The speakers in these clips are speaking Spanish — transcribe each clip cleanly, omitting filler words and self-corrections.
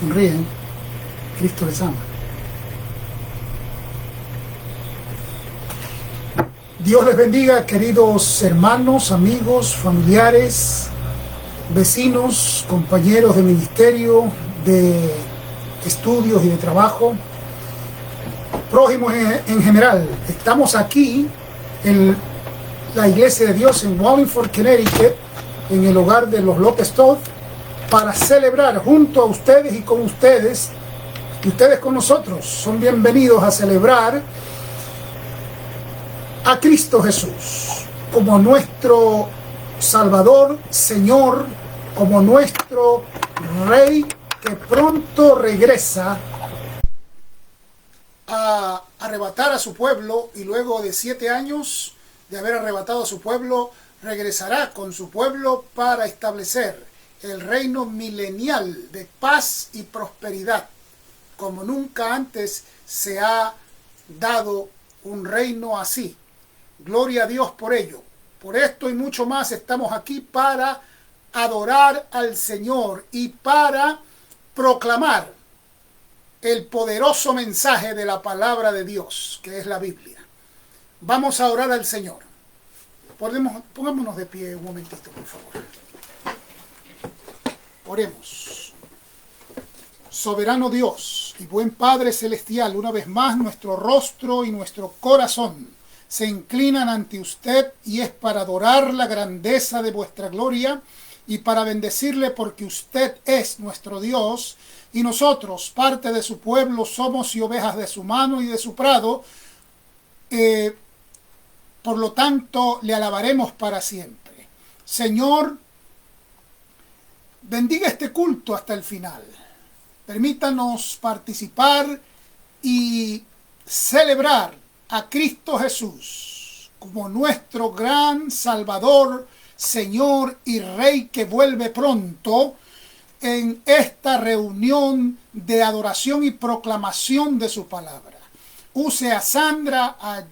Sonríen. Cristo les ama. Dios les bendiga, queridos hermanos, amigos, familiares, vecinos, compañeros de ministerio, de estudios y de trabajo, prójimos en general. Estamos aquí en la Iglesia de Dios en Wallingford, Connecticut, en el hogar de los López Todd, para celebrar junto a ustedes y con ustedes, y ustedes con nosotros. Son bienvenidos a celebrar a Cristo Jesús como nuestro Salvador, Señor, como nuestro Rey que pronto regresa a arrebatar a su pueblo, y luego de 7 años de haber arrebatado a su pueblo, regresará con su pueblo para establecer el reino milenial de paz y prosperidad, como nunca antes se ha dado un reino así. Gloria a Dios por ello. Por esto y mucho más estamos aquí para adorar al Señor y para proclamar el poderoso mensaje de la palabra de Dios, que es la Biblia. Vamos a orar al Señor. Pongámonos de pie un momentito, por favor. Oremos. Soberano Dios y buen Padre Celestial, una vez más nuestro rostro y nuestro corazón se inclinan ante usted, y es para adorar la grandeza de vuestra gloria y para bendecirle, porque usted es nuestro Dios y nosotros, parte de su pueblo, somos y ovejas de su mano y de su prado. Por lo tanto, le alabaremos para siempre. Señor, bendiga este culto hasta el final. Permítanos participar y celebrar a Cristo Jesús como nuestro gran Salvador, Señor y Rey que vuelve pronto, en esta reunión de adoración y proclamación de su palabra. Use a Sandra, a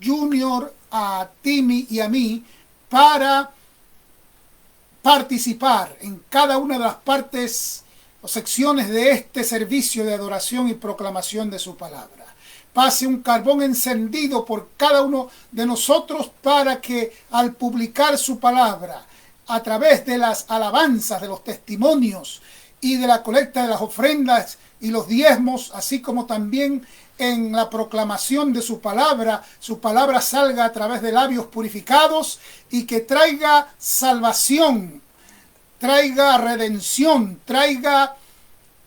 Junior, a Timmy y a mí para participar en cada una de las partes o secciones de este servicio de adoración y proclamación de su palabra. Pase un carbón encendido por cada uno de nosotros para que al publicar su palabra, a través de las alabanzas, de los testimonios y de la colecta de las ofrendas y los diezmos, así como también en la proclamación de su palabra salga a través de labios purificados y que traiga salvación, traiga redención, traiga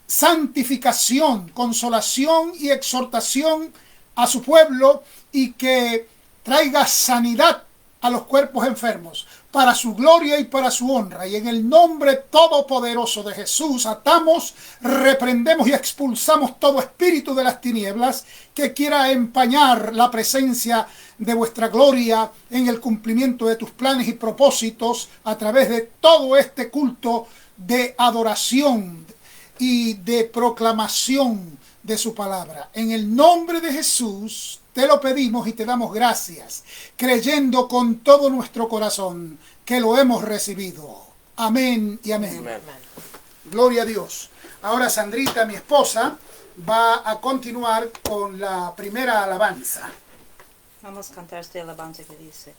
santificación, consolación y exhortación a su pueblo, y que traiga sanidad a los cuerpos enfermos, para su gloria y para su honra. Y en el nombre todopoderoso de Jesús atamos, reprendemos y expulsamos todo espíritu de las tinieblas que quiera empañar la presencia de vuestra gloria en el cumplimiento de tus planes y propósitos a través de todo este culto de adoración y de proclamación de su palabra. En el nombre de Jesús te lo pedimos y te damos gracias, creyendo con todo nuestro corazón que lo hemos recibido. Amén y amén. Amén. Gloria a Dios. Ahora Sandrita, mi esposa, va a continuar con la primera alabanza. Vamos a cantar esta alabanza que dice: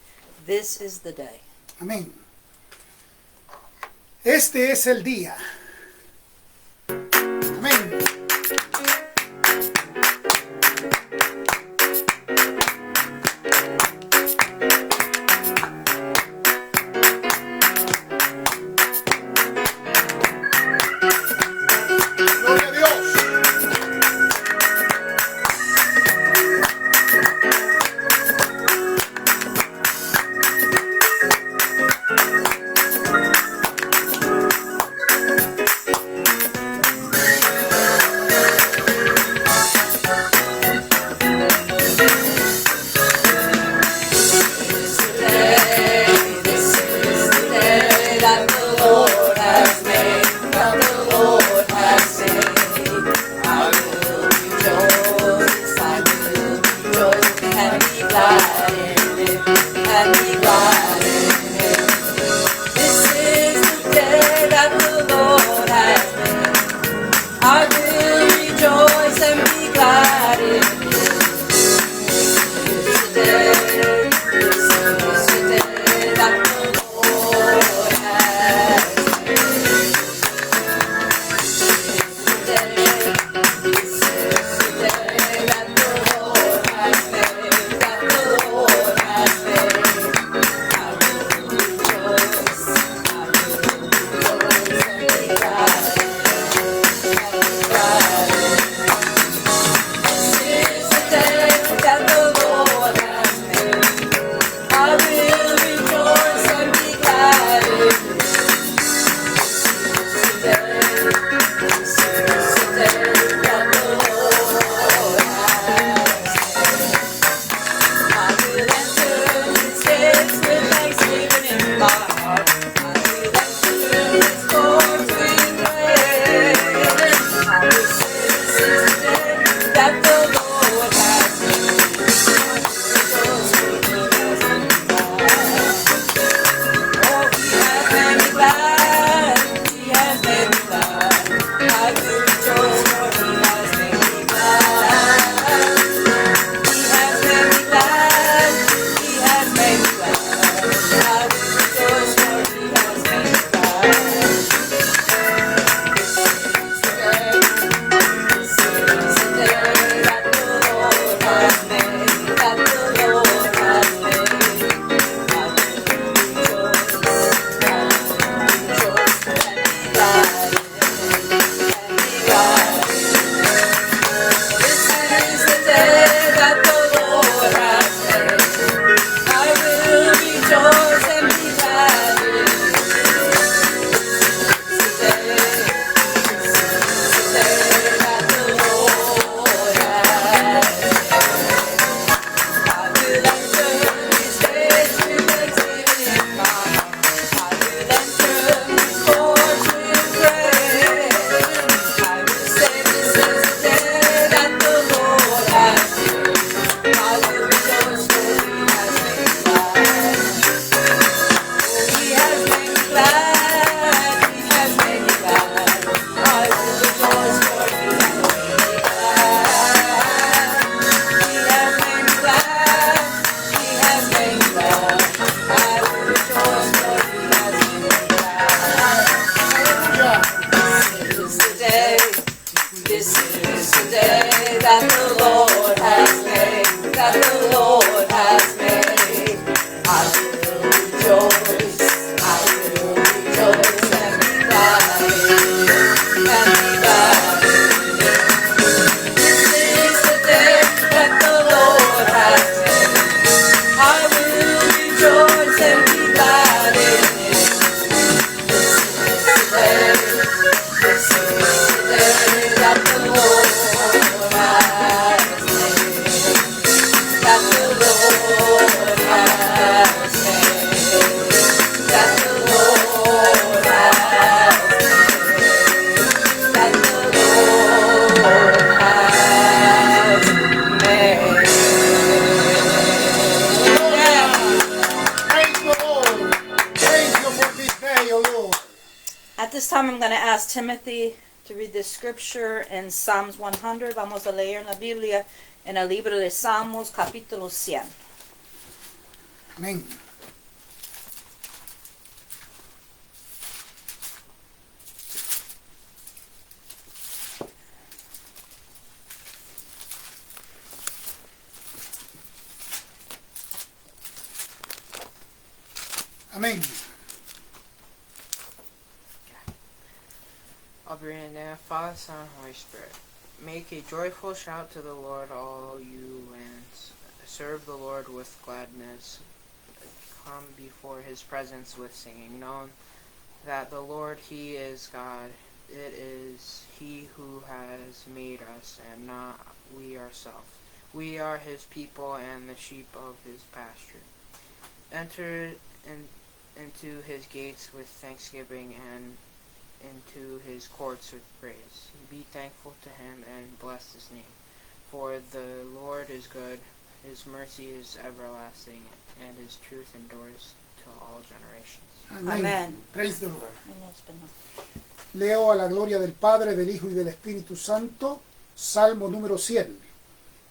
This is the day. Amén. Este es el día. Amén. At this time, I'm going to ask Timothy to read the scripture in Psalms 100. Vamos a leer la Biblia en el libro de Salmos, capítulo 100. Amén. Amén. I'll be reading in the name of Father, Son, and Holy Spirit. Make a joyful shout to the Lord, all you lands. Serve the Lord with gladness. Come before his presence with singing. Know that the Lord, he is God. It is he who has made us, and not we ourselves. We are his people and the sheep of his pasture. Enter into his gates with thanksgiving and into his courts with praise. Be thankful to him and bless his name. For the Lord is good, his mercy is everlasting, and his truth endures to all generations. Amén. Amén. Praise the Lord. En español. Leo a la gloria del Padre, del Hijo y del Espíritu Santo, Salmo número 100.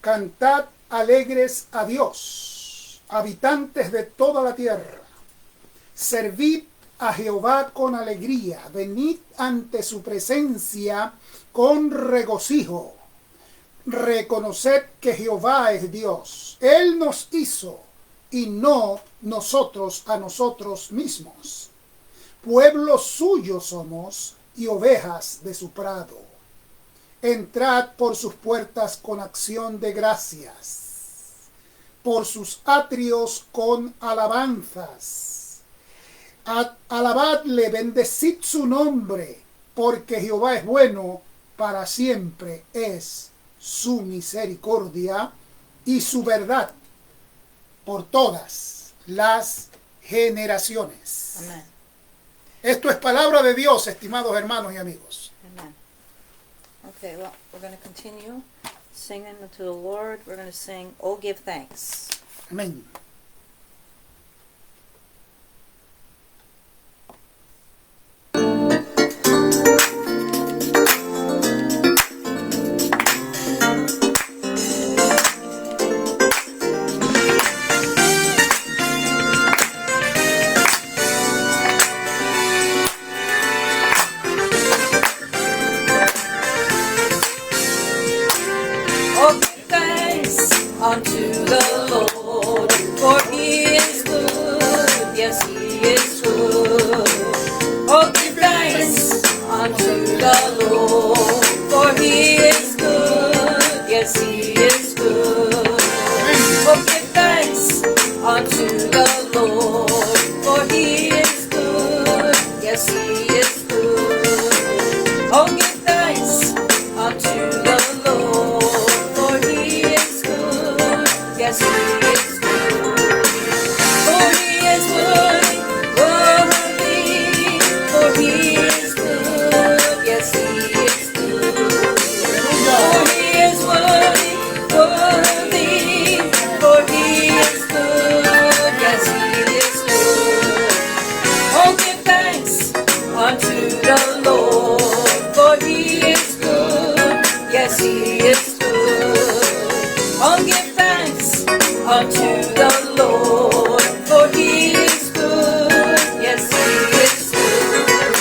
Cantad alegres a Dios, habitantes de toda la tierra. Servid a Jehová con alegría, venid ante su presencia con regocijo. Reconoced que Jehová es Dios. Él nos hizo y no nosotros a nosotros mismos. Pueblo suyo somos y ovejas de su prado. Entrad por sus puertas con acción de gracias, por sus atrios con alabanzas. Alabadle, bendecid su nombre, porque Jehová es bueno, para siempre es su misericordia y su verdad por todas las generaciones. Amén. Esto es palabra de Dios, estimados hermanos y amigos. Amen. Okay, well, we're going to continue singing to the Lord. We're going to sing, Oh, Give Thanks. Amén. Oh, give thanks unto the Lord, for he is good. Yes, he is good. Oh, give thanks unto the Lord, for he is good. Yes, he is good. Oh, give thanks unto the Lord, for he is good. Yes, he is good. Oh, give thanks unto the Lord, for he is good. Yes, he is good. For he is worthy, for he is good. Yes, he is good. For he is worthy, for he is good. Yes, he is good. Oh, give thanks unto the Lord, for he is good. Yes, he is good. Oh, give thanks unto the Lord, for he is good. Yes, he is good.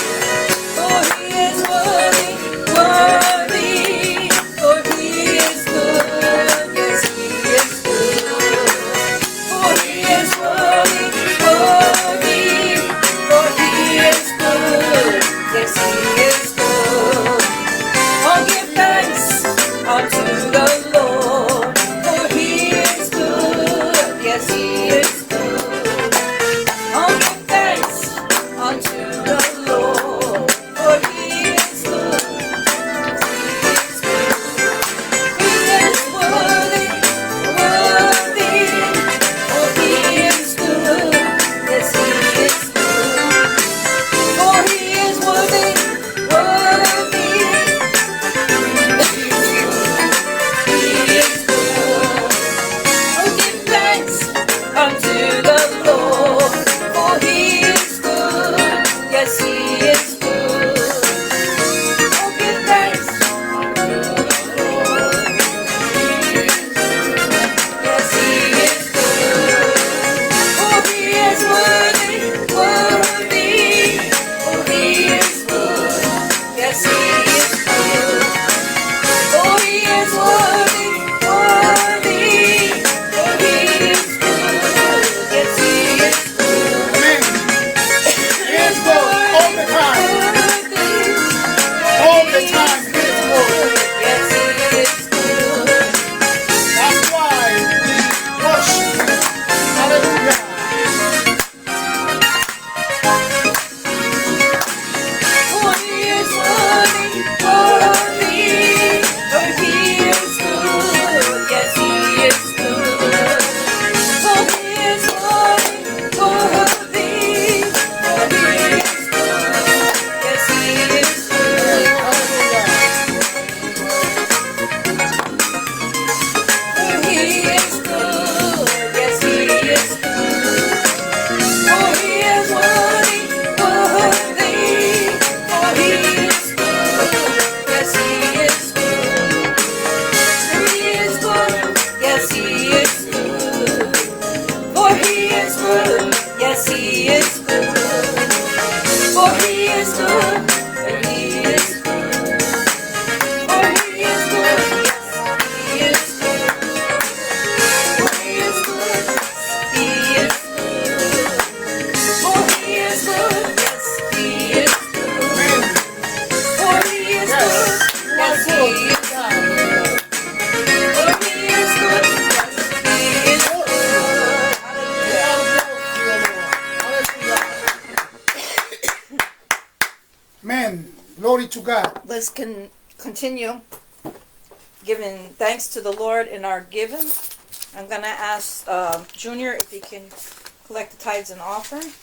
For he is worthy, for he is good. Yes, he is good. For he is worthy, for he is good. Yes, he is good. Oh, give thanks unto the Lord, for he is good. Yes, he is good. Oh, give thanks unto the Lord, for he is good. He is good. He is worthy, for he is good. Yes, he is good. For he is worthy, Amen. Glory to God. Let's continue giving thanks to the Lord in our giving. I'm going to ask Junior if he can collect the tithes and offering.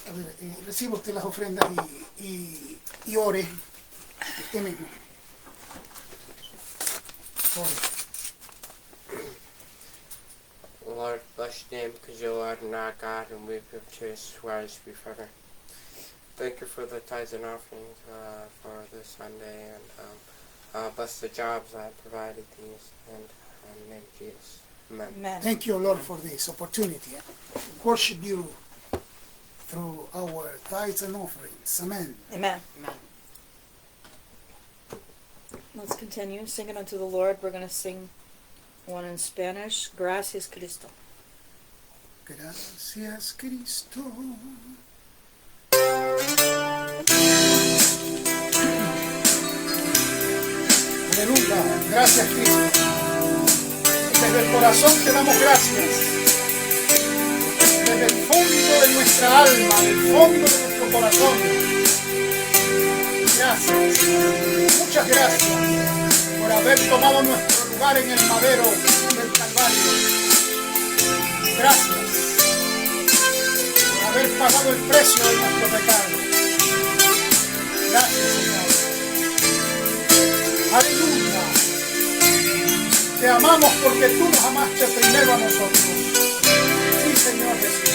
A ver, reciba usted las ofrendas y ore. Usted mismo. Ore. Lord, bless your name because you are not God and we give chase rise to be forever. Thank you for the tithes and offerings for this Sunday, and bless the jobs that provided these, and in the name of Jesus. Amen. Amen. Thank you, Lord, for this opportunity to worship you through our tithes and offerings. Amen. Amen. Amen. Let's continue singing unto the Lord. We're going to sing one in Spanish. Gracias, Cristo. Gracias, Cristo. Aleluya. Gracias, Cristo. Desde el corazón te damos gracias. Desde el fondo de nuestra alma, del fondo de nuestro corazón. Gracias. Muchas gracias por haber tomado nuestro lugar en el madero del Calvario. Gracias por haber pagado el precio de nuestro pecado. Gracias, Señor. Aleluya. Te amamos porque tú nos amaste primero a nosotros. Sí, Señor Jesús.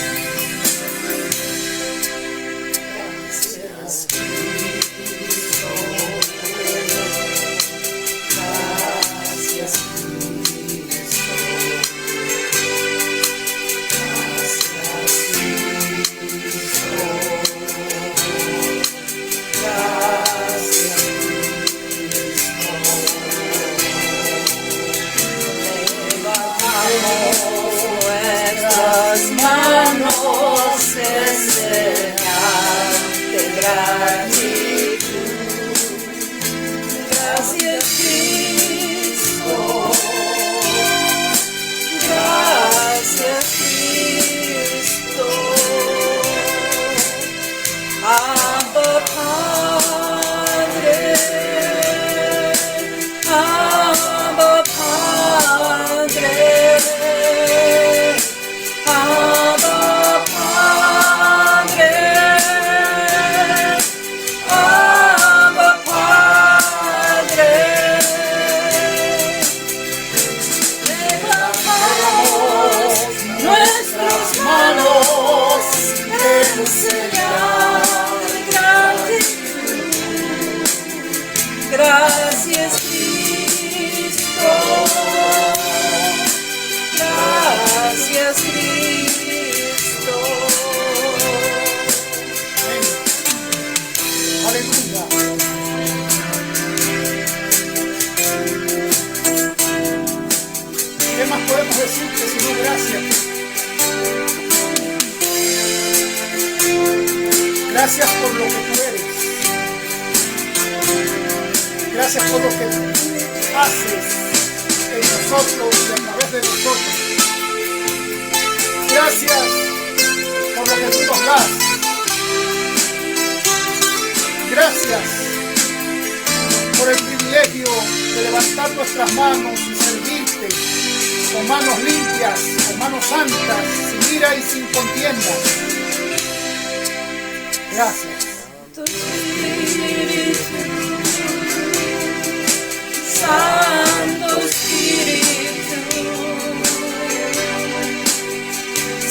Gracias, Cristo. Gracias, Cristo. Nuestras manos en señal de gratitud. Gracias, Cristo. Gracias, Cristo. Abba Padre. Abba Padre. Abba Padre, Abba Padre, levantamos nuestras manos en señal de gratitud. Gracias, Cristo. Gracias, Cristo. Aleluya. ¿Qué más podemos decirte sino gracias? Gracias por lo que tú eres. Gracias por lo que tú haces en nosotros y a través de nosotros. Gracias por lo que tú nos das. Gracias por el privilegio de levantar nuestras manos y servirte con manos limpias, con manos santas, sin ira y sin contienda. Gracias. Tu Espíritu, Santo Espíritu,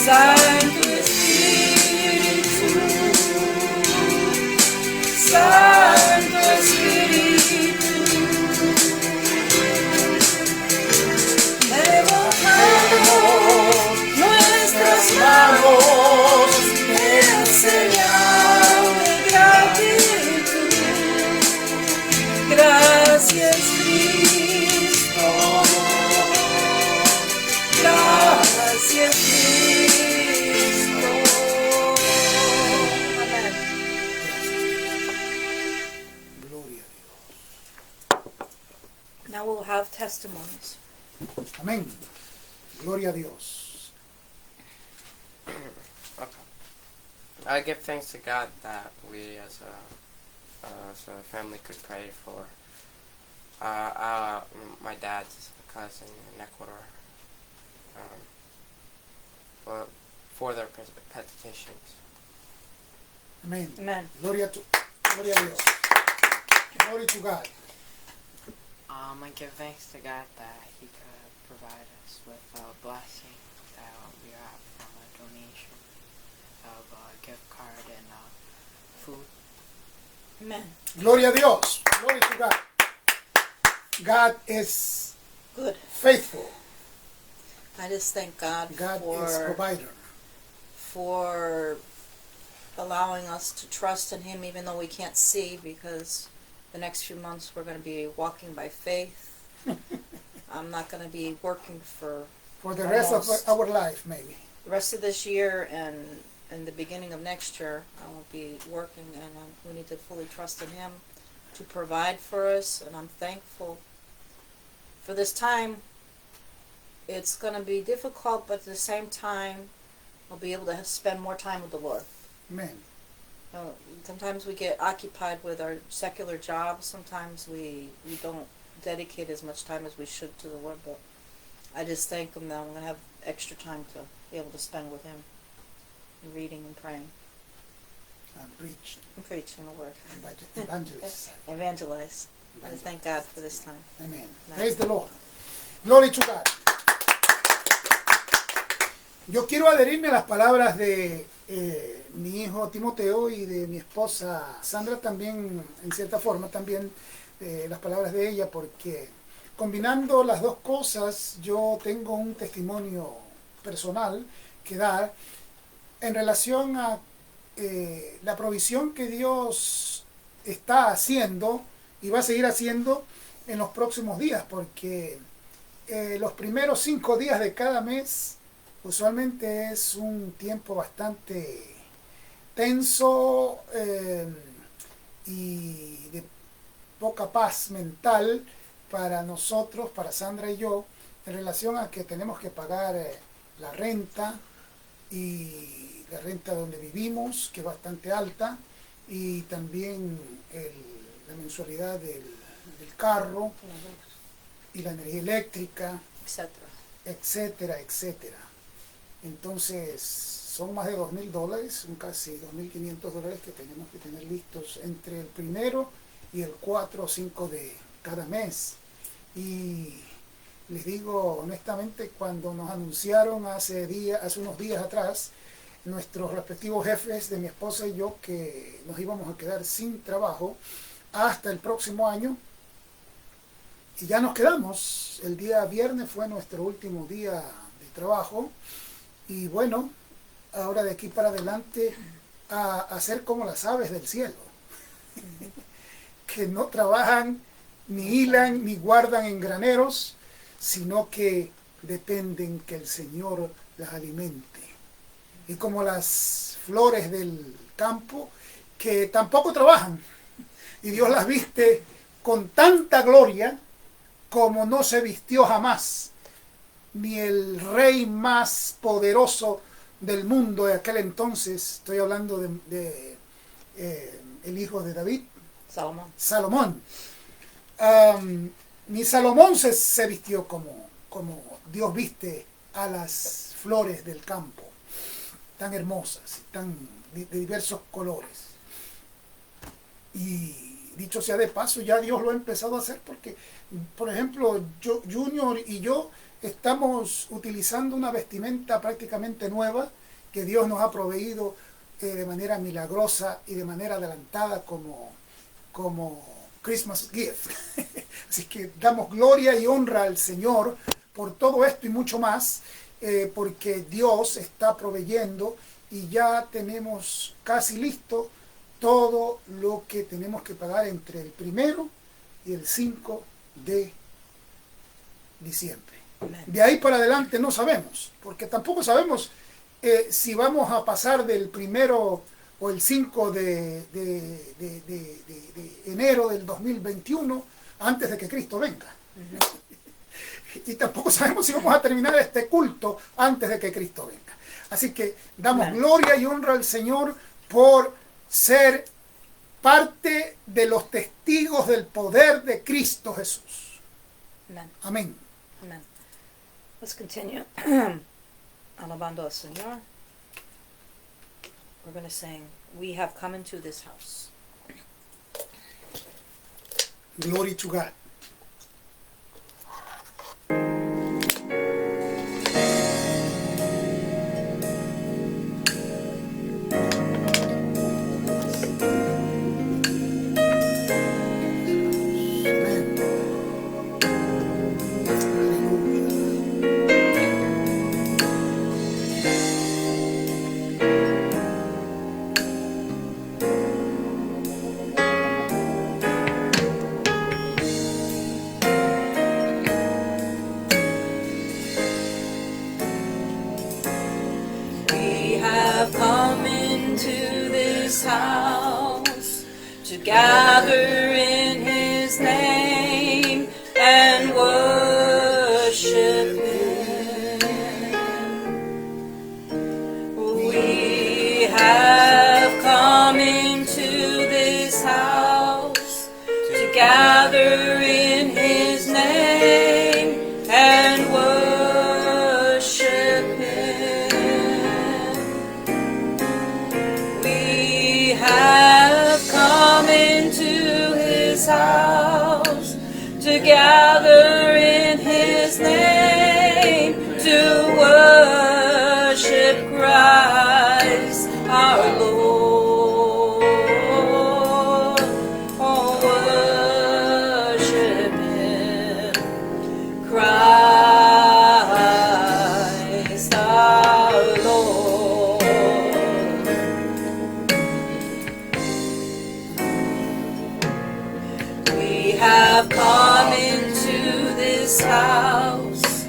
Santo Espíritu, Santo Espíritu, levantamos nuestras manos en señal de gratitud. Gracias, Cristo. Gracias, Cristo. Amén. Gloria a Dios. Now we'll have testimonies. Amén. Gloria a Dios. I give thanks to God that we as a family could pray for my dad's cousin in Ecuador for their petitions. Amén. Amen. Gloria a Dios. Glory to God. I give thanks to God that He could provide us with a blessing that we got from a donation of a gift card and food. Amen. Gloria a Dios. Glory to God. God is Good. faithful. I just thank God, God is provider. for allowing us to trust in Him even though we can't see, because the next few months we're going to be walking by faith. I'm not going to be working for For the rest of Almost. our life, maybe. the rest of this year, and the beginning of next year I won't be working, and we need to fully trust in Him to provide for us, and I'm thankful for this time. It's going to be difficult, but at the same time I'll be able to spend more time with the Lord. Amen. Sometimes we get occupied with our secular jobs. Sometimes we don't dedicate as much time as we should to the Lord, but I just thank Him that I'm going to have extra time to be able to spend with Him, and reading and praying Preach. and preaching the Word. Evangelist. Evangelize. I just thank God for this time. Amen. Praise the Lord. Glory to God. Yo quiero adherirme a las palabras de mi hijo Timoteo y de mi esposa Sandra también, en cierta forma, también las palabras de ella, porque combinando las dos cosas yo tengo un testimonio personal que dar en relación a la provisión que Dios está haciendo y va a seguir haciendo en los próximos días, porque los primeros 5 días de cada mes usualmente es un tiempo bastante tenso y de poca paz mental para nosotros, para Sandra y yo, en relación a que tenemos que pagar la renta, y la renta donde vivimos, que es bastante alta, y también la mensualidad del carro y la energía eléctrica, Etcétera. etcétera, etcétera. Entonces son más de $2,000, son casi $2,500 que tenemos que tener listos entre el 1 y el 4 o 5 de cada mes. Y les digo honestamente, cuando nos anunciaron hace unos días atrás nuestros respectivos jefes de mi esposa y yo que nos íbamos a quedar sin trabajo hasta el próximo año, y ya nos quedamos. El día viernes fue nuestro último día de trabajo, y bueno, ahora de aquí para adelante a hacer como las aves del cielo, que no trabajan, ni hilan, ni guardan en graneros, sino que dependen que el Señor las alimente. Y como las flores del campo, que tampoco trabajan, y Dios las viste con tanta gloria como no se vistió jamás ni el rey más poderoso del mundo de aquel entonces. Estoy hablando de el hijo de David, Salomón. Ni Salomón se vistió como Dios viste a las flores del campo, tan hermosas, tan de diversos colores. Y dicho sea de paso, ya Dios lo ha empezado a hacer, porque, por ejemplo, Junior y yo estamos utilizando una vestimenta prácticamente nueva que Dios nos ha proveído de manera milagrosa y de manera adelantada como Christmas gift. Así que damos gloria y honra al Señor por todo esto y mucho más, porque Dios está proveyendo y ya tenemos casi listo todo lo que tenemos que pagar entre el 1 y el 5 de diciembre. De ahí para adelante no sabemos, porque tampoco sabemos si vamos a pasar del 1 o el 5 de enero del 2021 antes de que Cristo venga. Y tampoco sabemos si vamos a terminar este culto antes de que Cristo venga. Así que damos gloria y honra al Señor por ser parte de los testigos del poder de Cristo Jesús. Amen. Amén. Amen. Let's continue. Alabando al Señor. We're going to sing, We Have Come Into This House. Glory to God. We have come into this house to gather in His name and worship Him. We have come into this house to gather in His name and worship Him. We have come into His house to gather in His name to worship Christ our Lord. Oh, worship Him, Christ our Lord. We have come into this house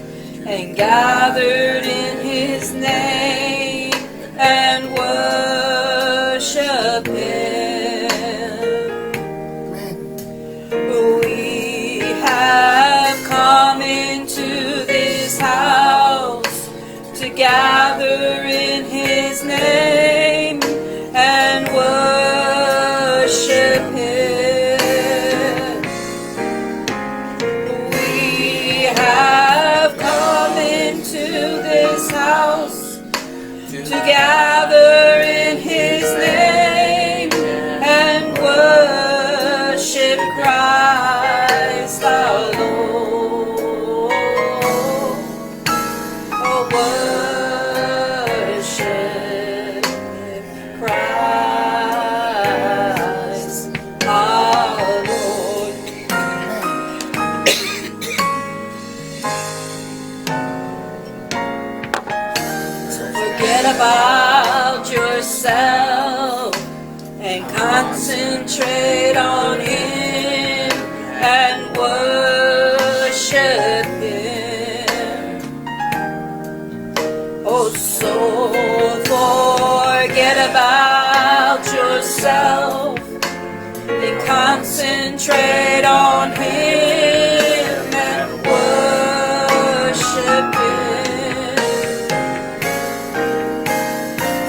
and gathered in His name and worship Him. Amén. We have come into this house to gather in His name and worship Him. We have come into this house to gather in His name and worship Christ our Lord. Oh, worship Christ our Lord. Forget about yourself and concentrate on Him and worship Him. Oh, so forget about yourself and concentrate on Him and worship Him.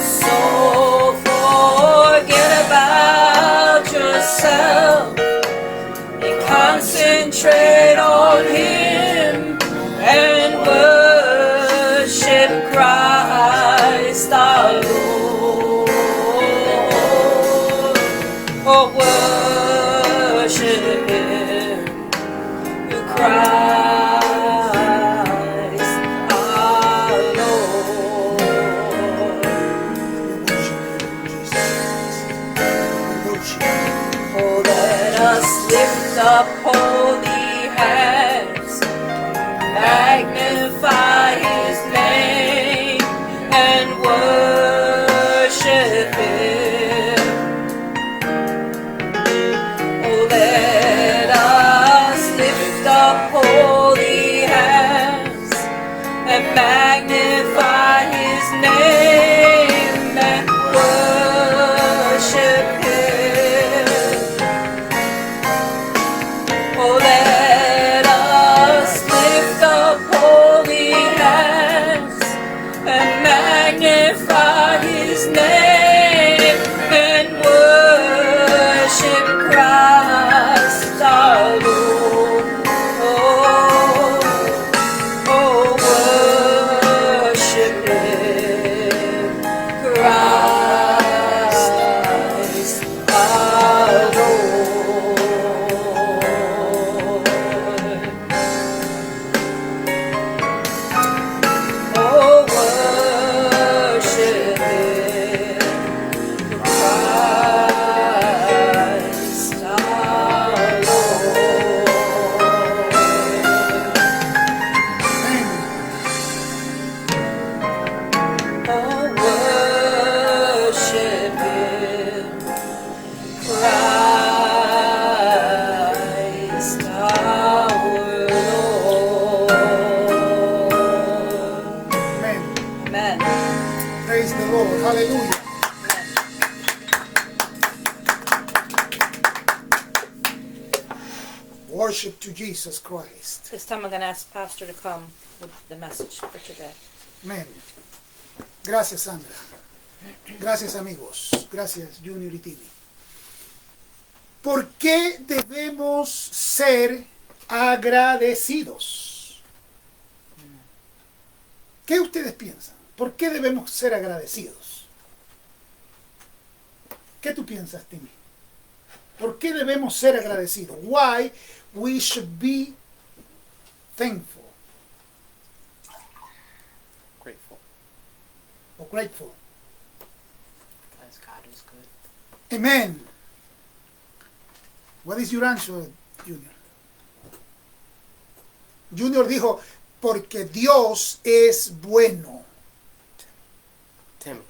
So forget about yourself and concentrate on Him and worship Christ our Lord. Oh, worship Him, Christ our Lord. Oh, let us lift up holy hands, magnify His name, and worship Him. Oh, let us lift up holy hands and magnify His name and worship Him. Oh, worship to Jesus Christ. This time I'm going to ask Pastor to come with the message for today. Amén. Gracias, Sandra. Gracias, amigos. Gracias, Junior y Timmy. ¿Por qué debemos ser agradecidos? ¿Qué ustedes piensan? ¿Por qué debemos ser agradecidos? ¿Qué tú piensas, Timmy? ¿Por qué debemos ser agradecidos? Why we should be thankful Grateful. or grateful. Because God is good. Amen. What is your answer, Junior? Junior dijo, porque Dios es bueno. Tim,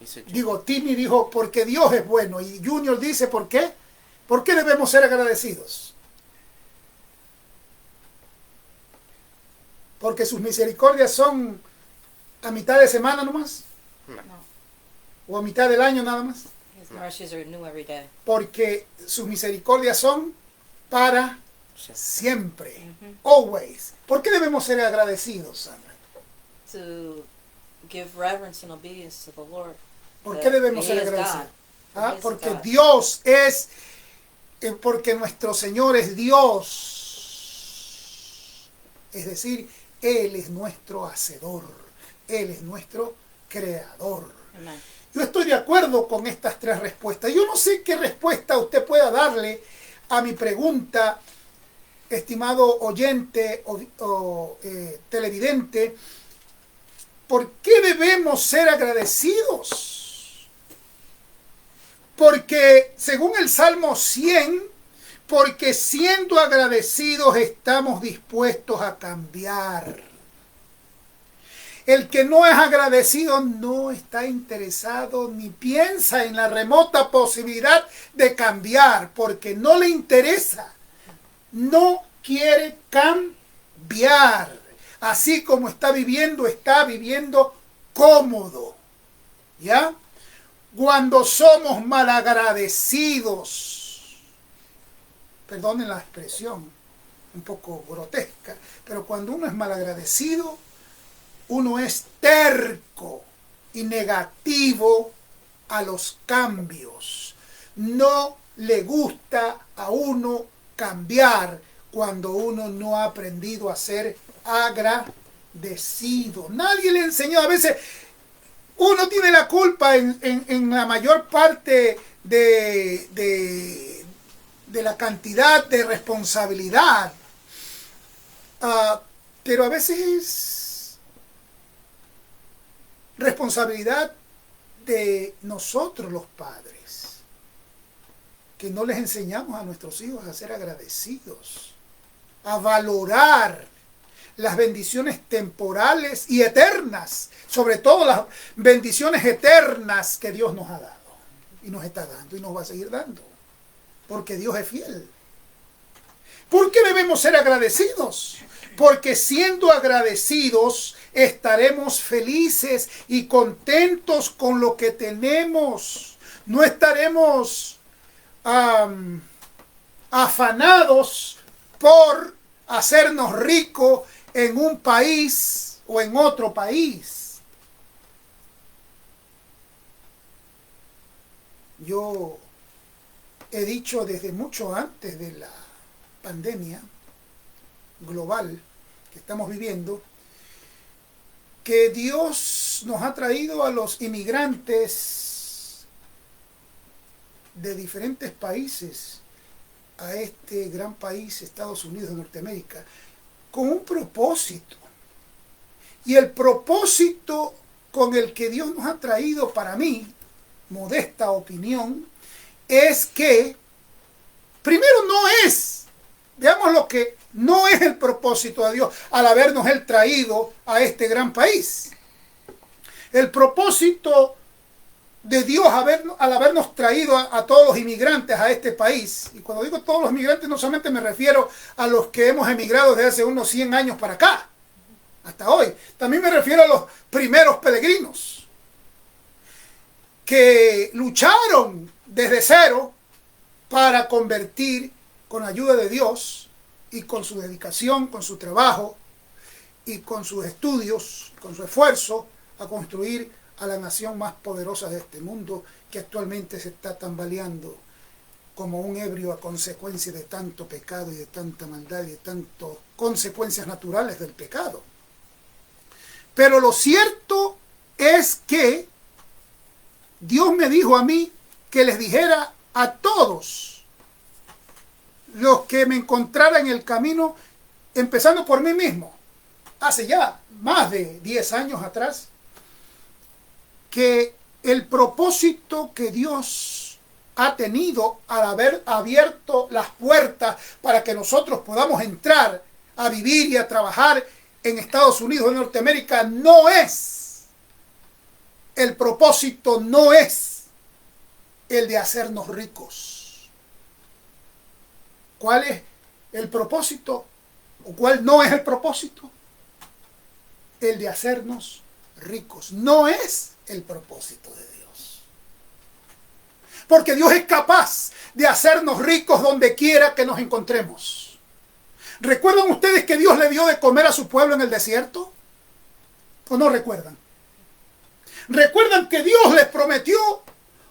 you said Digo, Timmy dijo, porque Dios es bueno. Y Junior dice, ¿por qué? ¿Por qué debemos ser agradecidos? Porque sus misericordias son a mitad de semana nomás. No. O a mitad del año nada más. His mercies are new every day. Porque sus misericordias son para siempre. Mhm. Always. ¿Por qué debemos ser agradecidos, Sandra? To give reverence and obedience to the Lord. ¿Por That qué debemos He ser is agradecidos? God. Ah, He is porque God. Dios es, porque nuestro Señor es Dios. Es decir, Él es nuestro hacedor. Él es nuestro creador. Amen. Yo estoy de acuerdo con estas tres respuestas. Yo no sé qué respuesta usted pueda darle a mi pregunta, estimado oyente o televidente. ¿Por qué debemos ser agradecidos? Porque según el Salmo 100, porque siendo agradecidos estamos dispuestos a cambiar. El que no es agradecido no está interesado ni piensa en la remota posibilidad de cambiar, porque no le interesa, no quiere cambiar. Así como está viviendo cómodo. ¿Ya? Cuando somos malagradecidos, perdonen la expresión, un poco grotesca, pero cuando uno es malagradecido, uno es terco y negativo a los cambios. No le gusta a uno cambiar cuando uno no ha aprendido a ser agradecido. Nadie le enseñó. A veces uno tiene la culpa en la mayor parte de la cantidad de responsabilidad. Pero a veces es responsabilidad de nosotros los padres, que no les enseñamos a nuestros hijos a ser agradecidos, a valorar las bendiciones temporales y eternas, sobre todo las bendiciones eternas que Dios nos ha dado y nos está dando y nos va a seguir dando, porque Dios es fiel. ¿Por qué debemos ser agradecidos? Porque siendo agradecidos estaremos felices y contentos con lo que tenemos. No estaremos afanados por hacernos ricos en un país o en otro país. Yo he dicho desde mucho antes de la pandemia global que estamos viviendo, que Dios nos ha traído a los inmigrantes de diferentes países a este gran país, Estados Unidos de Norteamérica, con un propósito. Y el propósito con el que Dios nos ha traído, para mí, modesta opinión, es que, primero no es, veamos lo que no es el propósito de Dios al habernos Él traído a este gran país. El propósito de Dios al habernos traído a todos los inmigrantes a este país, y cuando digo todos los inmigrantes no solamente me refiero a los que hemos emigrado desde hace unos 100 años para acá, hasta hoy, también me refiero a los primeros peregrinos que lucharon desde cero para convertir con ayuda de Dios y con su dedicación, con su trabajo y con sus estudios, con su esfuerzo, a construir a la nación más poderosa de este mundo, que actualmente se está tambaleando como un ebrio a consecuencia de tanto pecado y de tanta maldad y de tantas consecuencias naturales del pecado. Pero lo cierto es que Dios me dijo a mí que les dijera a todos los que me encontrara en el camino, empezando por mí mismo, hace ya más de 10 años atrás, que el propósito que Dios ha tenido al haber abierto las puertas para que nosotros podamos entrar a vivir y a trabajar en Estados Unidos de Norteamérica no es, el propósito no es el de hacernos ricos. ¿Cuál es el propósito? ¿O cuál no es el propósito? El de hacernos ricos. No es el propósito de Dios. Porque Dios es capaz de hacernos ricos donde quiera que nos encontremos. ¿Recuerdan ustedes que Dios le dio de comer a su pueblo en el desierto? ¿O no recuerdan? ¿Recuerdan que Dios les prometió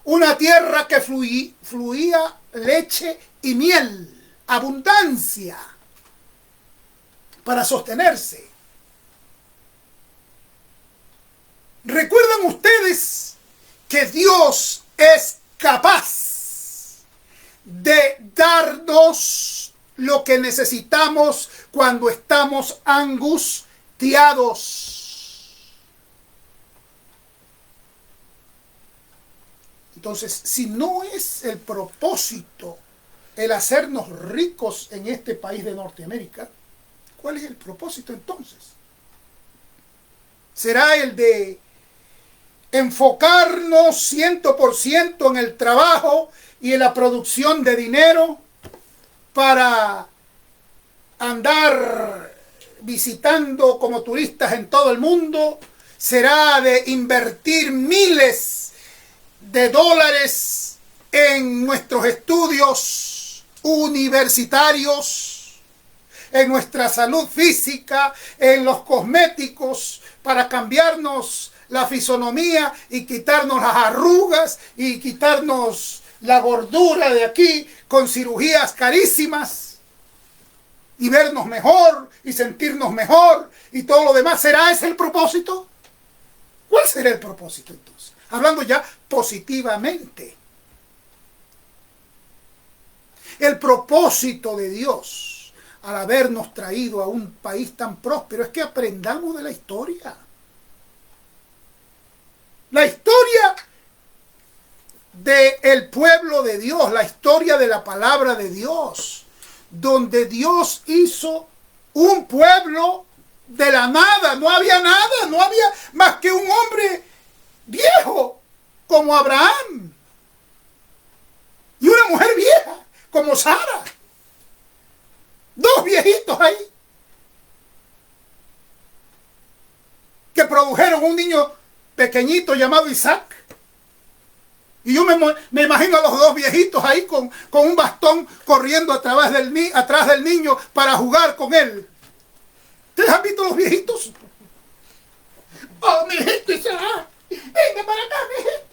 una tierra que fluía leche y miel, abundancia, para sostenerse? ¿Recuerdan ustedes que Dios es capaz de darnos lo que necesitamos cuando estamos angustiados? Entonces, si no es el propósito el hacernos ricos en este país de Norteamérica, ¿cuál es el propósito entonces? ¿Será el de enfocarnos 100% en el trabajo y en la producción de dinero para andar visitando como turistas en todo el mundo? ¿Será de invertir miles de dólares en nuestros estudios universitarios, en nuestra salud física, en los cosméticos, para cambiarnos la fisonomía y quitarnos las arrugas y quitarnos la gordura de aquí con cirugías carísimas y vernos mejor y sentirnos mejor y todo lo demás? ¿Será ese el propósito? ¿Cuál será el propósito entonces? Hablando ya positivamente. El propósito de Dios al habernos traído a un país tan próspero es que aprendamos de la historia. La historia del pueblo de Dios, la historia de la palabra de Dios, donde Dios hizo un pueblo de la nada. No había nada, no había más que un hombre viejo como Abraham y una mujer vieja como Sara. Dos viejitos ahí que produjeron un niño pequeñito llamado Isaac. Y yo me imagino a los dos viejitos ahí con un bastón corriendo atrás del niño para jugar con él. ¿Ustedes han visto los viejitos? Oh, mi hijito Isaac, venga para acá, mi hijito.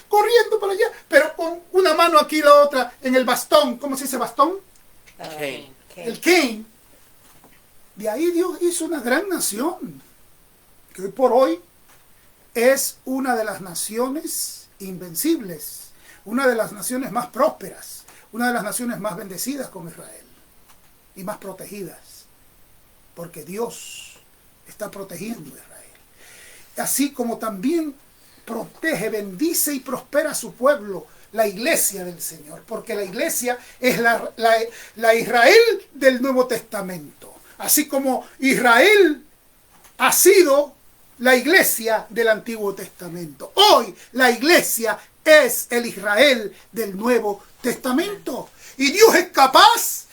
Corriendo para allá, pero con una mano aquí y la otra en el bastón. ¿Cómo se dice bastón? Cane. El cane. De ahí Dios hizo una gran nación, que hoy por hoy es una de las naciones invencibles, una de las naciones más prósperas, una de las naciones más bendecidas como Israel y más protegidas, porque Dios está protegiendo a Israel. Así como también protege, bendice y prospera a su pueblo, la iglesia del Señor, porque la iglesia es la Israel del Nuevo Testamento, así como Israel ha sido la iglesia del Antiguo Testamento. Hoy la iglesia es el Israel del Nuevo Testamento. Y Dios es capaz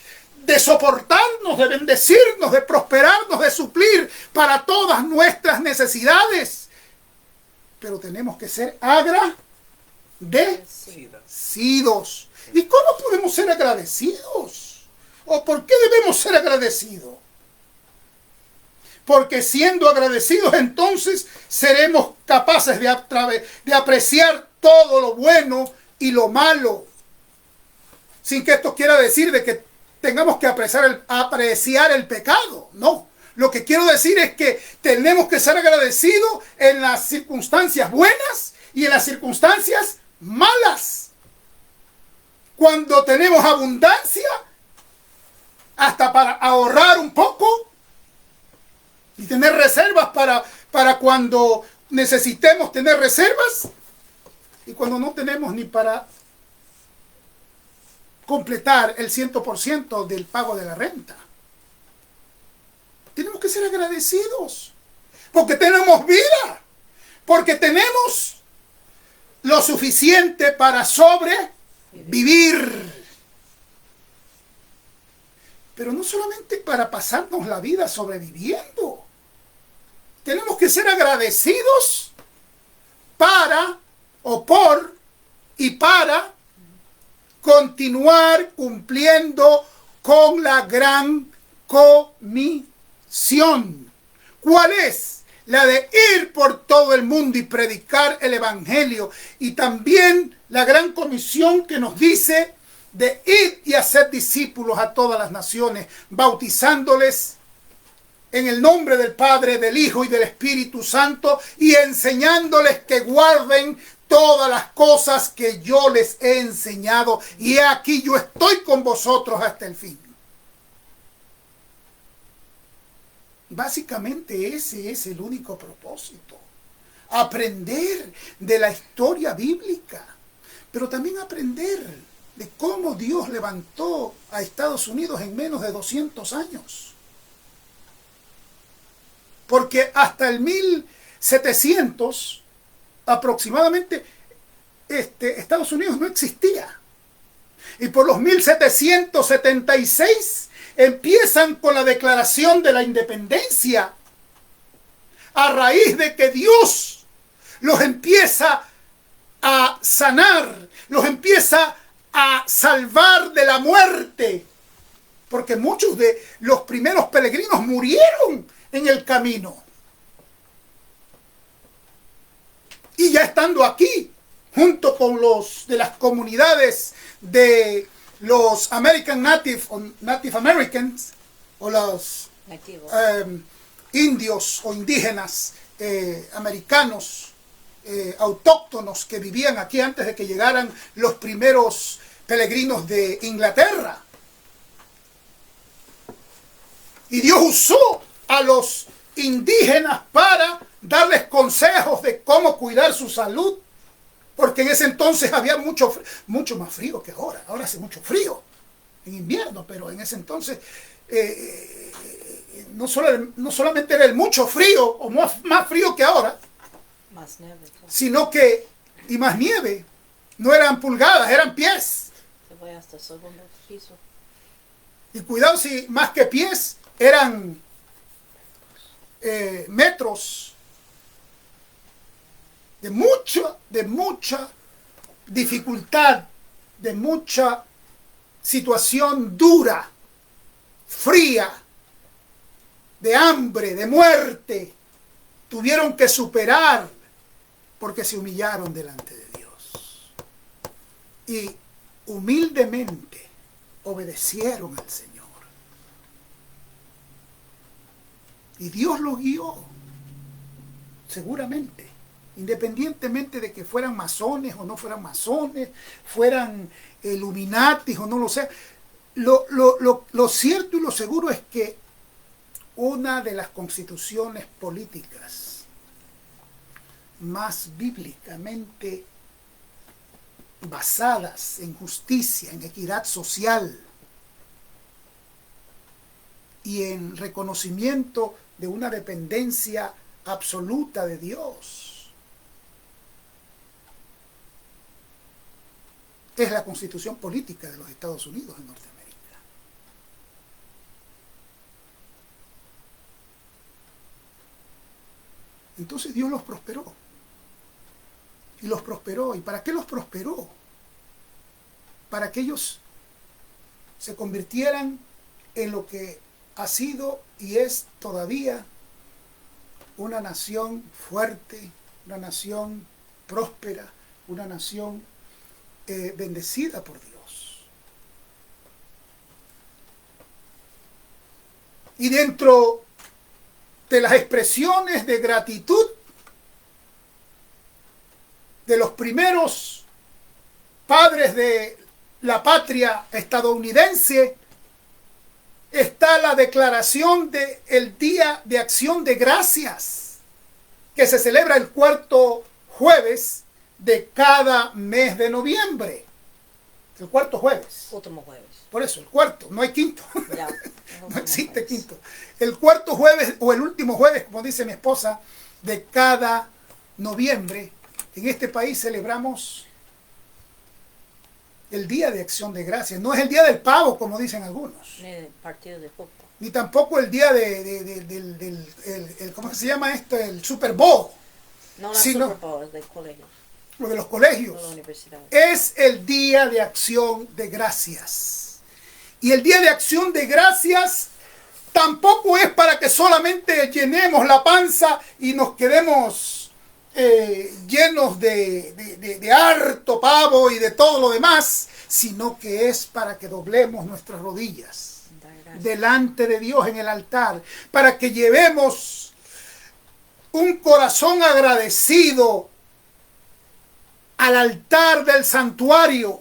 de soportarnos, de bendecirnos, de prosperarnos, de suplir para todas nuestras necesidades. Pero tenemos que ser agradecidos. ¿Y cómo podemos ser agradecidos? ¿O por qué debemos ser agradecidos? Porque siendo agradecidos entonces seremos capaces de apreciar todo lo bueno y lo malo. Sin que esto quiera decir de que tengamos que apreciar el pecado. No. Lo que quiero decir es que tenemos que ser agradecidos en las circunstancias buenas y en las circunstancias malas. Cuando tenemos abundancia, hasta para ahorrar un poco y tener reservas para cuando necesitemos tener reservas, y cuando no tenemos ni para completar el 100% del pago de la renta. Tenemos que ser agradecidos porque tenemos vida, porque tenemos lo suficiente para sobrevivir. Pero no solamente para pasarnos la vida sobreviviendo. Tenemos que ser agradecidos para continuar cumpliendo con la gran comisión. ¿Cuál es? La de ir por todo el mundo y predicar el evangelio. Y también la gran comisión que nos dice de ir y hacer discípulos a todas las naciones, bautizándoles en el nombre del Padre, del Hijo y del Espíritu Santo, y enseñándoles que guarden todas las cosas que yo les he enseñado. Y he aquí, yo estoy con vosotros hasta el fin. Básicamente ese es el único propósito. Aprender de la historia bíblica, pero también aprender de cómo Dios levantó a Estados Unidos en menos de 200 años. Porque hasta el 1700 aproximadamente Estados Unidos no existía. Y por los 1776 empiezan con la declaración de la independencia, a raíz de que Dios los empieza a sanar, los empieza a salvar de la muerte, porque muchos de los primeros peregrinos murieron en el camino. Y ya estando aquí, junto con los de las comunidades de los American Native Americans, o los indios o indígenas americanos autóctonos que vivían aquí antes de que llegaran los primeros peregrinos de Inglaterra. Y Dios usó a los indígenas para darles consejos de cómo cuidar su salud, porque en ese entonces había mucho más frío que ahora. Ahora hace mucho frío en invierno, pero en ese entonces no solamente era el mucho frío, o más frío que ahora, Más nieve. sino que, y más nieve, no eran pulgadas, eran pies. Se fue hasta el segundo piso. Y cuidado si más que pies eran metros de mucha dificultad, de mucha situación dura, fría, de hambre, de muerte. Tuvieron que superar porque se humillaron delante de Dios. Y humildemente obedecieron al Señor. Y Dios los guió, seguramente, independientemente de que fueran masones o no fueran masones, fueran illuminatis o no lo sé. Lo cierto y lo seguro es que una de las constituciones políticas más bíblicamente basadas en justicia, en equidad social y en reconocimiento de una dependencia absoluta de Dios, es la constitución política de los Estados Unidos en Norteamérica. Entonces Dios los prosperó. Y los prosperó. ¿Y para qué los prosperó? Para que ellos se convirtieran en lo que ha sido y es todavía una nación fuerte, una nación próspera, una nación bendecida por Dios. Y dentro de las expresiones de gratitud de los primeros padres de la patria estadounidense, está la declaración del Día de Acción de Gracias, que se celebra el cuarto jueves de cada mes de noviembre. El cuarto jueves. Último jueves. Por eso, el cuarto, no hay quinto. Ya. No existe quinto. El cuarto jueves o el último jueves, como dice mi esposa, de cada noviembre, en este país celebramos el Día de Acción de Gracias. No es el Día del Pavo, como dicen algunos. Ni el partido de fútbol. Ni tampoco el día ¿cómo se llama esto? El Super Bowl. No la sino Super Bowl, es del colegio. Lo de los De colegios. la universidad. Es el Día de Acción de Gracias. Y el Día de Acción de Gracias tampoco es para que solamente llenemos la panza y nos quedemos llenos de harto pavo y de todo lo demás, sino que es para que doblemos nuestras rodillas delante de Dios en el altar, para que llevemos un corazón agradecido al altar del santuario,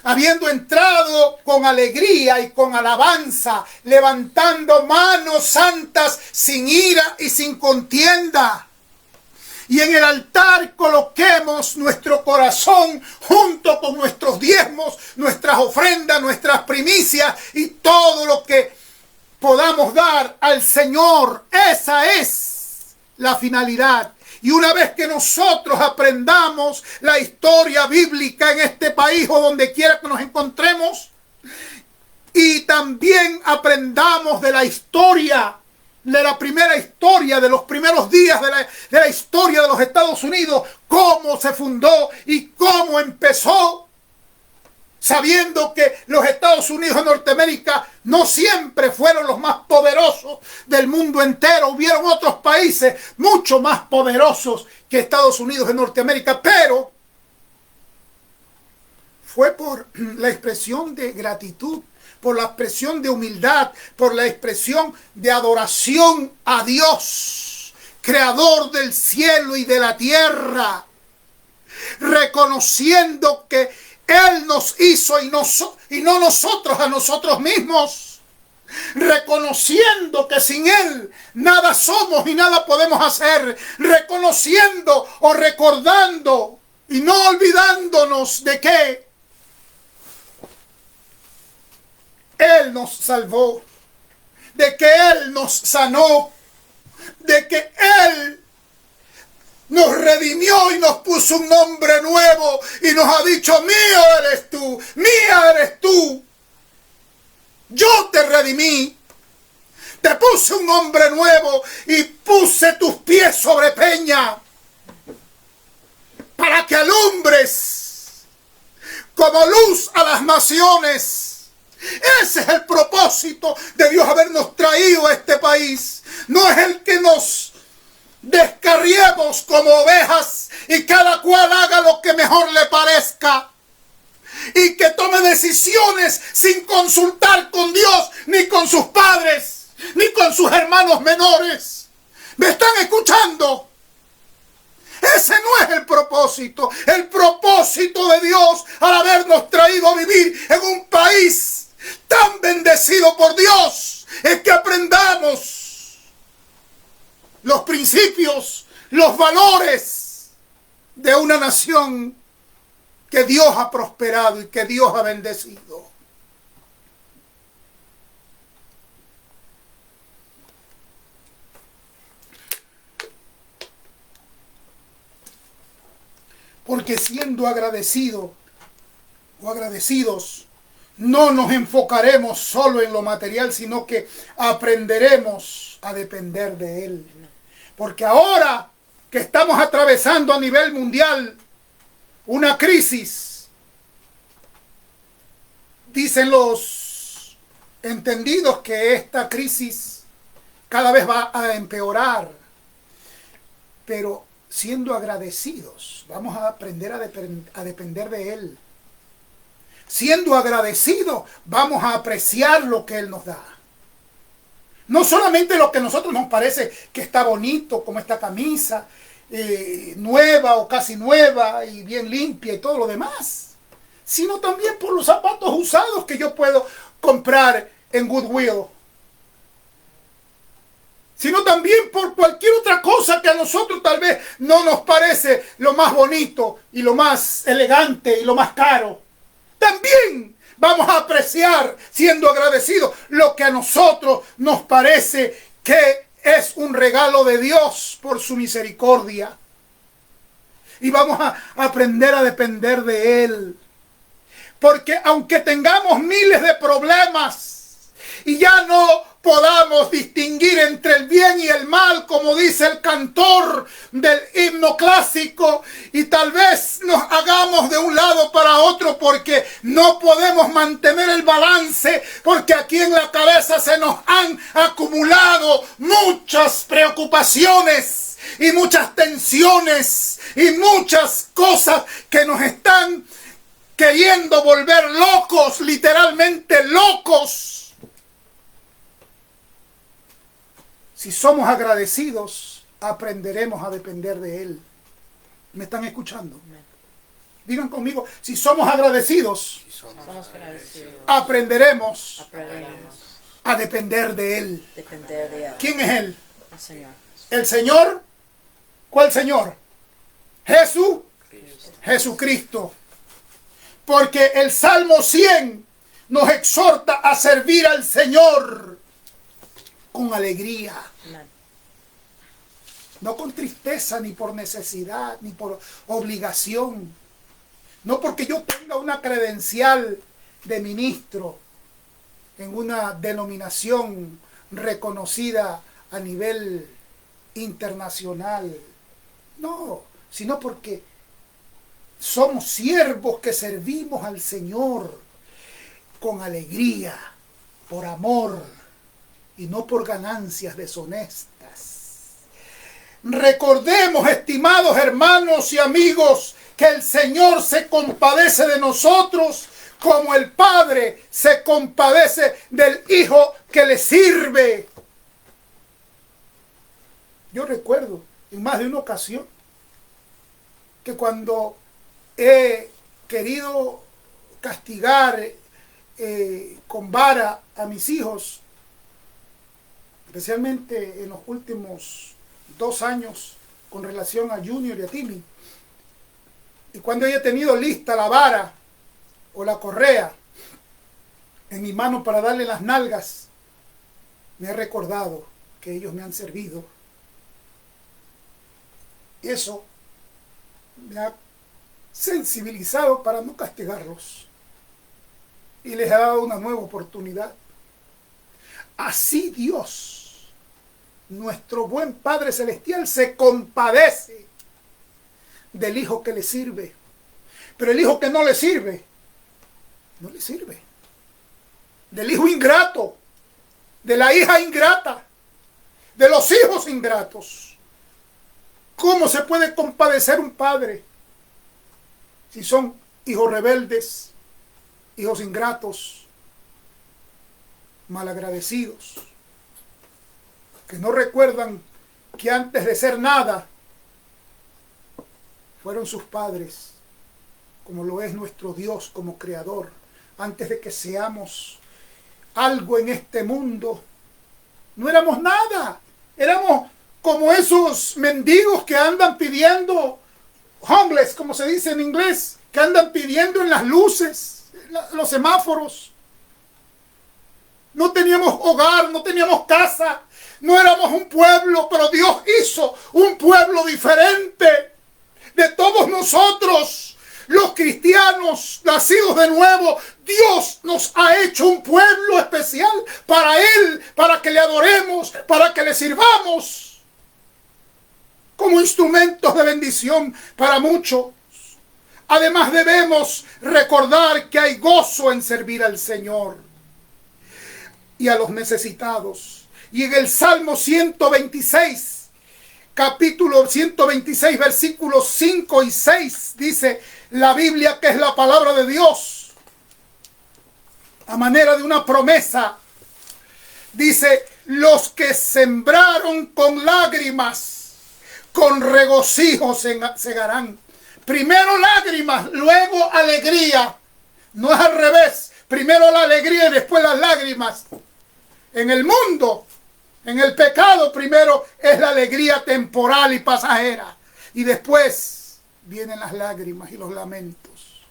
habiendo entrado con alegría y con alabanza, levantando manos santas sin ira y sin contienda. Y en el altar coloquemos nuestro corazón junto con nuestros diezmos, nuestras ofrendas, nuestras primicias y todo lo que podamos dar al Señor. Esa es la finalidad. Y una vez que nosotros aprendamos la historia bíblica en este país o donde quiera que nos encontremos, y también aprendamos de la historia, de la primera historia, de los primeros días de la historia de los Estados Unidos, cómo se fundó y cómo empezó, sabiendo que los Estados Unidos de Norteamérica no siempre fueron los más poderosos del mundo entero. Hubieron otros países mucho más poderosos que Estados Unidos de Norteamérica, pero fue por la expresión de gratitud, por la expresión de humildad, por la expresión de adoración a Dios, creador del cielo y de la tierra, reconociendo que Él nos hizo y no nosotros a nosotros mismos, reconociendo que sin Él nada somos y nada podemos hacer, reconociendo o recordando y no olvidándonos de que Él nos salvó, de que Él nos sanó, de que Él nos redimió y nos puso un nombre nuevo y nos ha dicho: mío eres tú, mía eres tú. Yo te redimí, te puse un nombre nuevo y puse tus pies sobre peña para que alumbres como luz a las naciones. Ese es el propósito de Dios habernos traído a este país. No es el que nos descarriemos como ovejas y cada cual haga lo que mejor le parezca y que tome decisiones sin consultar con Dios, ni con sus padres, ni con sus hermanos menores. ¿Me están escuchando? Ese no es el propósito. El propósito de Dios al habernos traído a vivir en un país tan bendecido por Dios es que aprendamos los principios, los valores de una nación que Dios ha prosperado y que Dios ha bendecido. Porque siendo agradecido o agradecidos, no nos enfocaremos solo en lo material, sino que aprenderemos a depender de Él. Porque ahora que estamos atravesando a nivel mundial una crisis, dicen los entendidos que esta crisis cada vez va a empeorar, pero siendo agradecidos, vamos a aprender a depender de Él. Siendo agradecidos, vamos a apreciar lo que Él nos da. No solamente lo que a nosotros nos parece que está bonito, como esta camisa, nueva o casi nueva y bien limpia y todo lo demás, sino también por los zapatos usados que yo puedo comprar en Goodwill, sino también por cualquier otra cosa que a nosotros tal vez no nos parece lo más bonito y lo más elegante y lo más caro. También vamos a apreciar, siendo agradecidos, lo que a nosotros nos parece que es un regalo de Dios por su misericordia. Y vamos a aprender a depender de Él. Porque aunque tengamos miles de problemas y ya no podamos distinguir entre el bien y el mal, como dice el cantor del himno clásico, y tal vez nos hagamos de un lado para otro porque no podemos mantener el balance, porque aquí en la cabeza se nos han acumulado muchas preocupaciones y muchas tensiones y muchas cosas que nos están queriendo volver locos, literalmente locos. Si somos agradecidos, aprenderemos a depender de Él. ¿Me están escuchando? Digan conmigo, si somos agradecidos, Somos agradecidos. aprenderemos Aprendemos a depender de Él. depender de Él. ¿Quién es Él? El Señor. ¿El Señor? ¿Cuál Señor? Cristo. Jesucristo. Porque el Salmo 100 nos exhorta a servir al Señor con alegría. Amén. No con tristeza, ni por necesidad, ni por obligación. No porque yo tenga una credencial de ministro en una denominación reconocida a nivel internacional. No, sino porque somos siervos que servimos al Señor con alegría, por amor y no por ganancias deshonestas. Recordemos, estimados hermanos y amigos, que el Señor se compadece de nosotros como el Padre se compadece del Hijo que le sirve. Yo recuerdo en más de una ocasión que cuando he querido castigar con vara a mis hijos, especialmente en los últimos 2 años con relación a Junior y a Timmy, y cuando he tenido lista la vara o la correa en mi mano para darle las nalgas, me he recordado que ellos me han servido. Eso me ha sensibilizado para no castigarlos y les ha dado una nueva oportunidad. Así Dios, nuestro buen Padre Celestial, se compadece del hijo que le sirve. Pero el hijo que no le sirve, no le sirve. Del hijo ingrato, de la hija ingrata, de los hijos ingratos. ¿Cómo se puede compadecer un padre si son hijos rebeldes, hijos ingratos, malagradecidos, que no recuerdan que antes de ser nada fueron sus padres, como lo es nuestro Dios como creador? Antes de que seamos algo en este mundo, no éramos nada. Éramos como esos mendigos que andan pidiendo, homeless, como se dice en inglés, que andan pidiendo en las luces, los semáforos. No teníamos hogar, no teníamos casa, no éramos un pueblo, pero Dios hizo un pueblo diferente de todos nosotros, los cristianos nacidos de nuevo. Dios nos ha hecho un pueblo especial para Él, para que le adoremos, para que le sirvamos como instrumentos de bendición para muchos. Además, debemos recordar que hay gozo en servir al Señor. y a los necesitados. Y en el Salmo 126, capítulo 126, versículos 5 y 6, dice la Biblia, que es la palabra de Dios, a manera de una promesa, dice: los que sembraron con lágrimas, con regocijo segarán. Primero lágrimas, luego alegría. No es al revés. Primero la alegría y después las lágrimas. En el mundo, en el pecado, primero es la alegría temporal y pasajera. Y después vienen las lágrimas y los lamentos.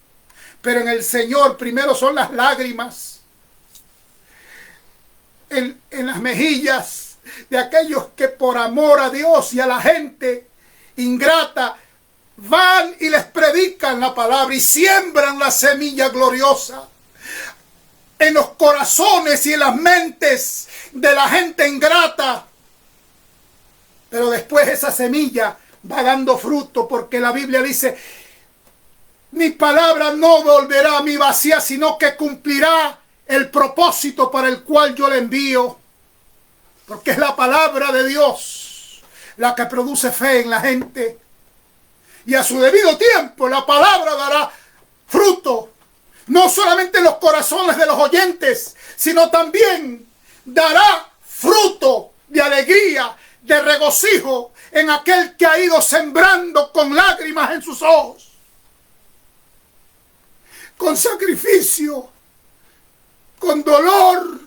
Pero en el Señor primero son las lágrimas en las mejillas de aquellos que por amor a Dios y a la gente ingrata van y les predican la palabra y siembran la semilla gloriosa en los corazones y en las mentes de la gente ingrata. Pero después esa semilla va dando fruto, porque la Biblia dice: mi palabra no volverá a mí vacía, sino que cumplirá el propósito para el cual yo le envío. Porque es la palabra de Dios la que produce fe en la gente. Y a su debido tiempo la palabra dará fruto, no solamente en los corazones de los oyentes, sino también dará fruto de alegría, de regocijo en aquel que ha ido sembrando con lágrimas en sus ojos, con sacrificio, con dolor,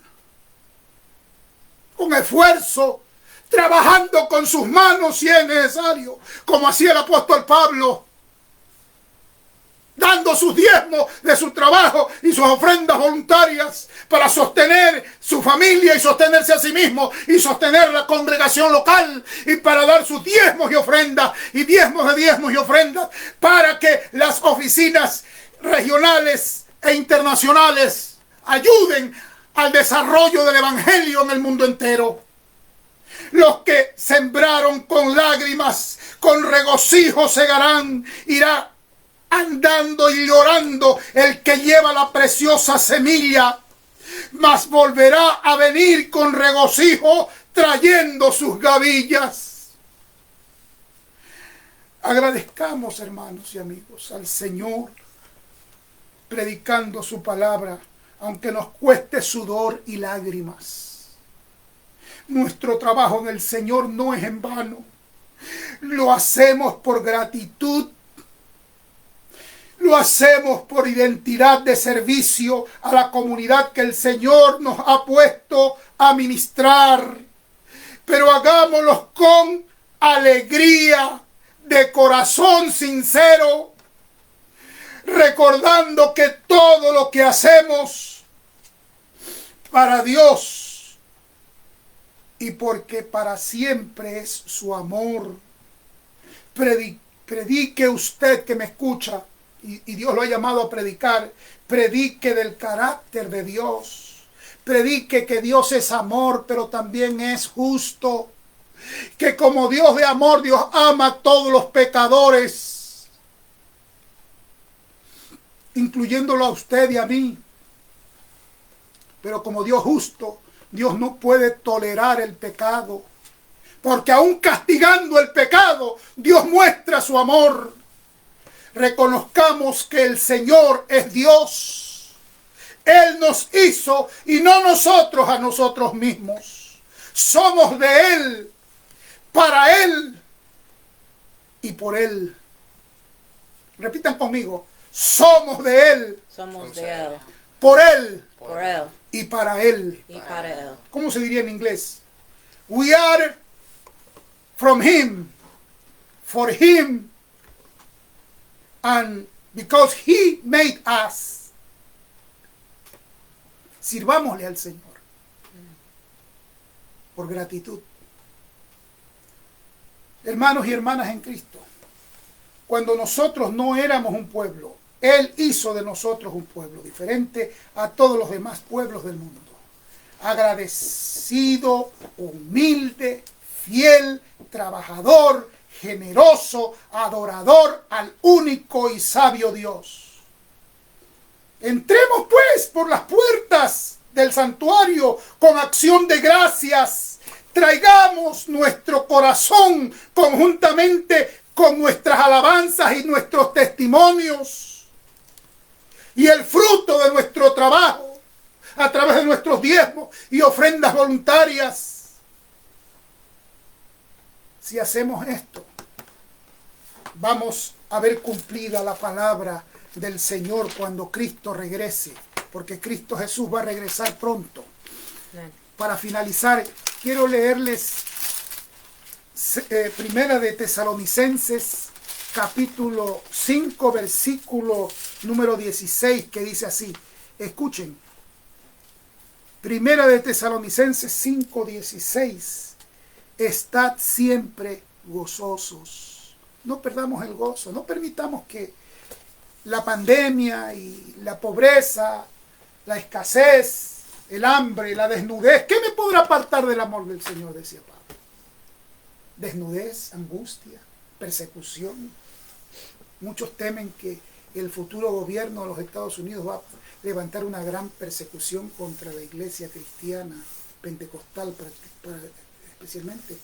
con esfuerzo, trabajando con sus manos si es necesario, como hacía el apóstol Pablo, dando sus diezmos de su trabajo y sus ofrendas voluntarias para sostener su familia y sostenerse a sí mismo y sostener la congregación local, y para dar sus diezmos y ofrendas y diezmos de diezmos y ofrendas para que las oficinas regionales e internacionales ayuden al desarrollo del evangelio en el mundo entero. Los que sembraron con lágrimas, con regocijo segarán. Irá andando y llorando el que lleva la preciosa semilla, mas volverá a venir con regocijo trayendo sus gavillas. Agradezcamos, hermanos y amigos, al Señor predicando su palabra, aunque nos cueste sudor y lágrimas. Nuestro trabajo en el Señor no es en vano. Lo hacemos por gratitud. Lo hacemos por identidad de servicio a la comunidad que el Señor nos ha puesto a ministrar. Pero hagámoslo con alegría, de corazón sincero, recordando que todo lo que hacemos para Dios, y porque para siempre es su amor. Predique usted que me escucha, y Dios lo ha llamado a predicar. Predique del carácter de Dios. Predique que Dios es amor, pero también es justo. Que como Dios de amor, Dios ama a todos los pecadores, incluyéndolo a usted y a mí. Pero como Dios justo, Dios no puede tolerar el pecado, porque aún castigando el pecado, Dios muestra su amor. Reconozcamos que el Señor es Dios. Él nos hizo y no nosotros a nosotros mismos. Somos de Él, para Él y por Él. Repitan conmigo: somos de Él. Somos de Él. Por Él. Por Él. Y para Él. Y para Él. ¿Cómo se diría en inglés? We are from Him, for Him, and because He made us. Sirvámosle al Señor por gratitud. Hermanos y hermanas en Cristo, cuando nosotros no éramos un pueblo, Él hizo de nosotros un pueblo diferente a todos los demás pueblos del mundo. Agradecido, humilde, fiel, trabajador, generoso, adorador al único y sabio Dios. Entremos pues por las puertas del santuario con acción de gracias. Traigamos nuestro corazón conjuntamente con nuestras alabanzas y nuestros testimonios y el fruto de nuestro trabajo a través de nuestros diezmos y ofrendas voluntarias. Si hacemos esto, vamos a ver cumplida la palabra del Señor cuando Cristo regrese, porque Cristo Jesús va a regresar pronto. Para finalizar, quiero leerles Primera de Tesalonicenses, capítulo 5, versículo número 16, que dice así. Escuchen. Primera de Tesalonicenses 5, 16. Estad siempre gozosos. No perdamos el gozo. No permitamos que la pandemia y la pobreza, la escasez, el hambre, la desnudez. ¿Qué me podrá apartar del amor del Señor? Decía Pablo. Desnudez, angustia, persecución. Muchos temen que el futuro gobierno de los Estados Unidos va a levantar una gran persecución contra la iglesia cristiana, pentecostal especialmente.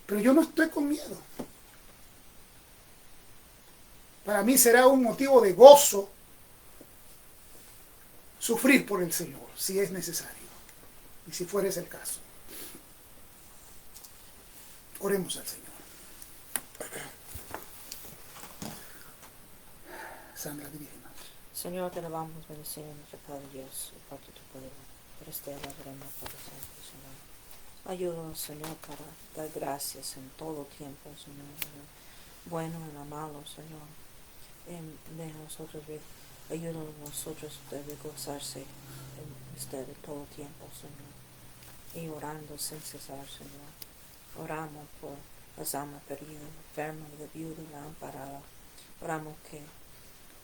Pero yo no estoy con miedo. Para mí será un motivo de gozo sufrir por el Señor, si es necesario, y si fuera ese el caso. Oremos al Señor. Sandra, dirígenos. Señor, te alabamos, bendecimos nuestro Padre Dios, y por tu poder, por este alabaremos por el Santo, Señor. Ayúdanos, Señor, para dar gracias en todo tiempo, Señor, bueno y en lo malo, Señor. De nosotros, ayúdanos nosotros a gozarse en usted de todo tiempo, Señor. Y orando sin cesar, Señor. Oramos por las almas perdidas, enfermas, la viuda y la amparada. Oramos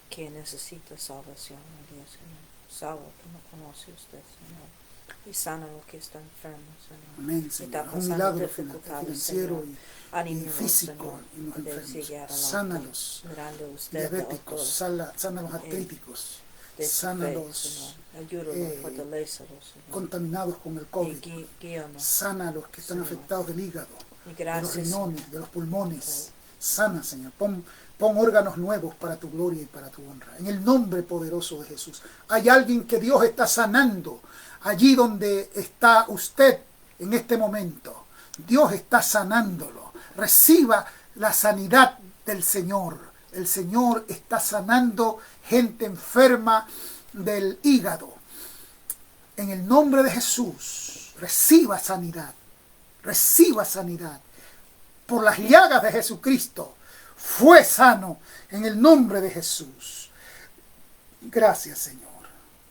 que necesita salvación, Dios, Señor. Salva que no conoce usted, Señor. Y sana lo que está enfermo, Señor. Amén, Señor. Un milagro financiero y físico en los enfermos. Sánalos, diabéticos, sánalos artríticos, sánalos contaminados con el COVID. Sánalos que están afectados del hígado, de los riñones, de los pulmones. Sana, Señor. Pon órganos nuevos para tu gloria y para tu honra. En el nombre poderoso de Jesús. Hay alguien que Dios está sanando. Allí donde está usted en este momento, Dios está sanándolo. Reciba la sanidad del Señor. El Señor está sanando gente enferma del hígado. En el nombre de Jesús, reciba sanidad. Reciba sanidad. Por las llagas de Jesucristo, fue sano en el nombre de Jesús. Gracias, Señor.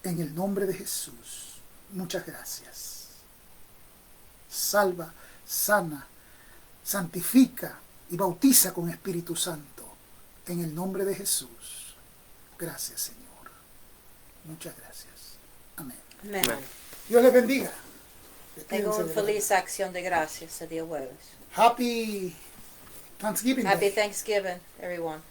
En el nombre de Jesús. Muchas gracias. Salva, sana, santifica y bautiza con Espíritu Santo. En el nombre de Jesús. Gracias, Señor. Muchas gracias. Amén. Amén. Dios les bendiga. Tengo una feliz acción de gracias el día jueves. Happy Thanksgiving Day. Happy Thanksgiving, everyone.